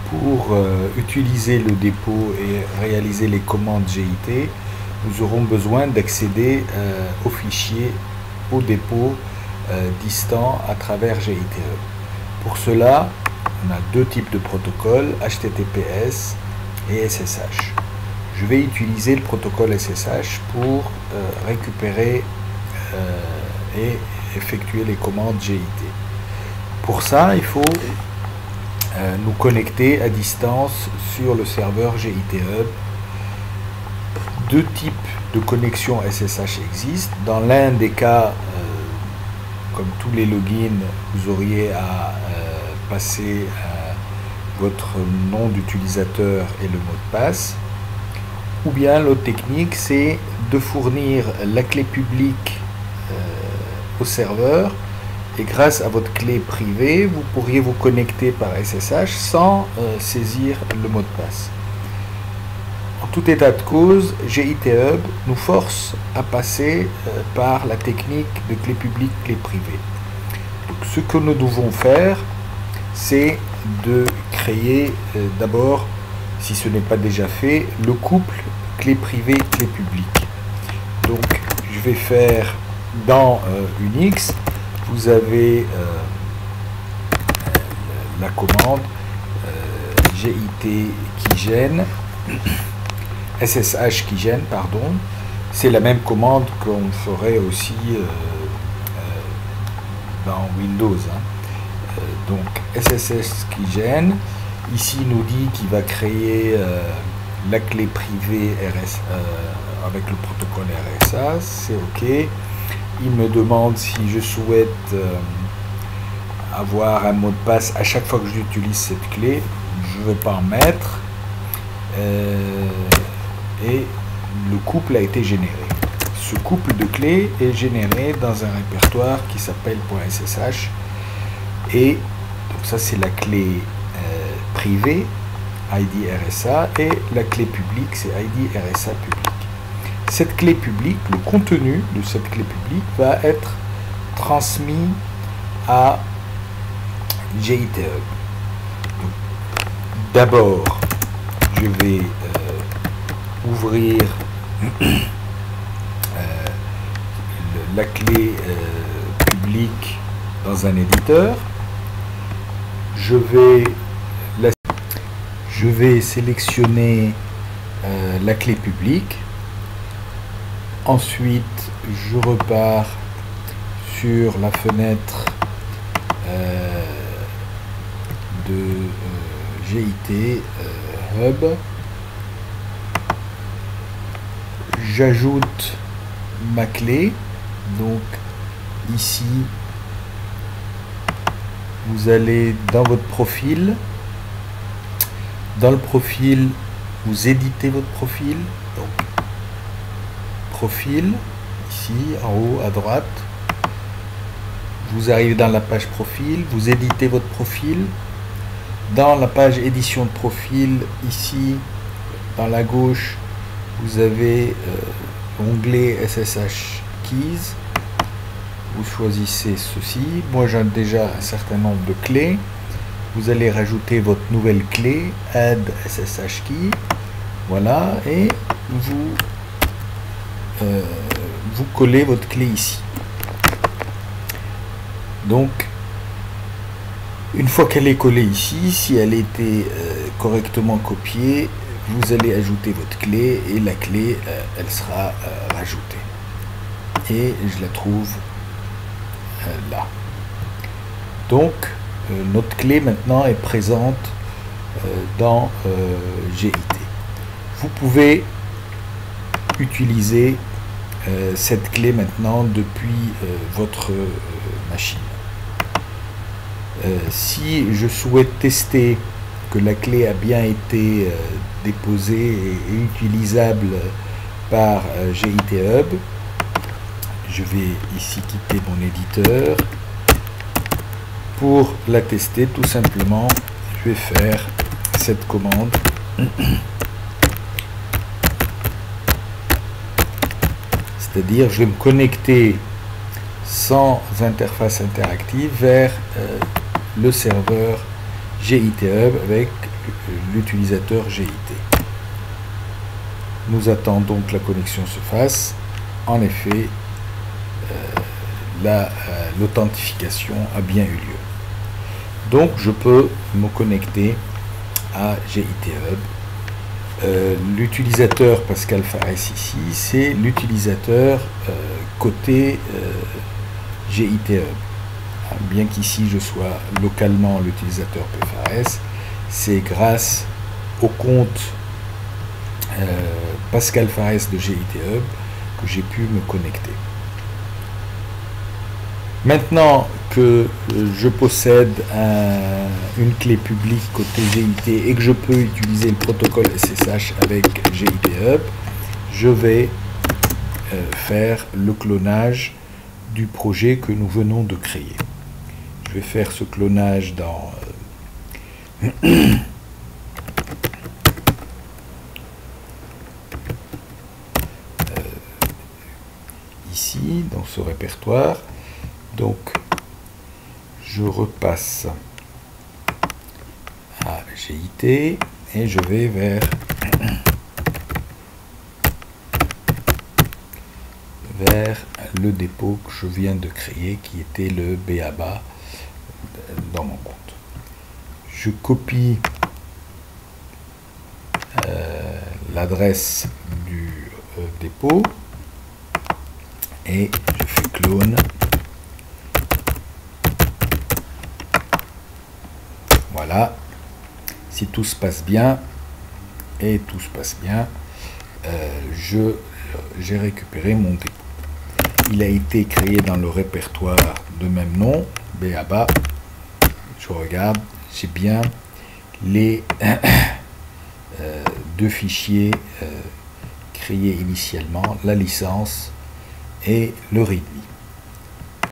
Pour utiliser le dépôt et réaliser les commandes GIT, nous aurons besoin d'accéder au fichier au dépôt distant à travers GIT Hub. Pour cela, on a deux types de protocoles, HTTPS et SSH. Je vais utiliser le protocole SSH pour récupérer et effectuer les commandes GIT. Pour ça, il faut nous connecter à distance sur le serveur GIT Hub. Deux types de connexions SSH existent. Dans l'un des cas, comme tous les logins, vous auriez à passer votre nom d'utilisateur et le mot de passe. Ou bien l'autre technique, c'est de fournir la clé publique au serveur. Et grâce à votre clé privée, vous pourriez vous connecter par SSH sans saisir le mot de passe. En tout état de cause, GIT Hub nous force à passer par la technique de clé publique, clé privée. Donc, ce que nous devons faire, c'est de créer d'abord, si ce n'est pas déjà fait, le couple clé privée, clé publique. Donc, je vais faire dans Unix. Vous avez la commande GIT keygen, SSH keygen, pardon. C'est la même commande qu'on ferait aussi dans Windows. Donc SSH keygen, ici nous dit qu'il va créer la clé privée avec le protocole RSA, c'est OK. Il me demande si je souhaite avoir un mot de passe à chaque fois que j'utilise cette clé. Je ne vais pas en mettre. Et le couple a été généré. Ce couple de clés est généré dans un répertoire qui s'appelle .ssh. Et donc ça, c'est la clé privée, ID RSA, et la clé publique, c'est ID RSA public. Cette clé publique, le contenu de cette clé publique va être transmis à GIT Hub. D'abord, je vais ouvrir la clé publique dans un éditeur. Je vais sélectionner la clé publique. Ensuite, je repars sur la fenêtre de GIT Hub. J'ajoute ma clé. Donc ici, vous allez dans votre profil. Dans le profil, vous éditez votre profil. Donc, profil, ici en haut à droite, vous arrivez dans la page profil, vous éditez votre profil. Dans la page édition de profil, ici dans la gauche, vous avez l'onglet SSH Keys. Vous choisissez ceci. Moi j'ai déjà un certain nombre de clés. Vous allez rajouter votre nouvelle clé, Add SSH Key. Voilà, et vous collez votre clé ici. Donc, une fois qu'elle est collée ici, si elle a été correctement copiée, vous allez ajouter votre clé et la clé, elle sera rajoutée. Et je la trouve là. Donc, notre clé maintenant est présente dans GIT. Vous pouvez utiliser cette clé maintenant depuis votre machine. Si je souhaite tester que la clé a bien été déposée et utilisable par GIT Hub, je vais ici quitter mon éditeur. Pour la tester, tout simplement, je vais faire cette commande. C'est-à-dire, je vais me connecter sans interface interactive vers le serveur GIT Hub avec l'utilisateur GIT. Nous attendons que la connexion se fasse. En effet, l'authentification a bien eu lieu. Donc je peux me connecter à GIT Hub. L'utilisateur Pascal Fares ici, c'est l'utilisateur côté GIT Hub. Bien qu'ici je sois localement l'utilisateur PFAS, c'est grâce au compte Pascal Fares de GIT Hub que j'ai pu me connecter. Maintenant que je possède une clé publique côté GIT et que je peux utiliser le protocole SSH avec GIT Hub, je vais faire le clonage du projet que nous venons de créer. Je vais faire ce clonage dans ici, dans ce répertoire. Donc, je repasse à GIT et je vais vers le dépôt que je viens de créer, qui était le BABA dans mon compte. Je copie l'adresse du dépôt et je fais clone. Voilà, si tout se passe bien, et tout se passe bien, j'ai récupéré mon dépôt. Il a été créé dans le répertoire de même nom, BABA. Je regarde, j'ai bien les deux fichiers créés initialement, la licence et le README.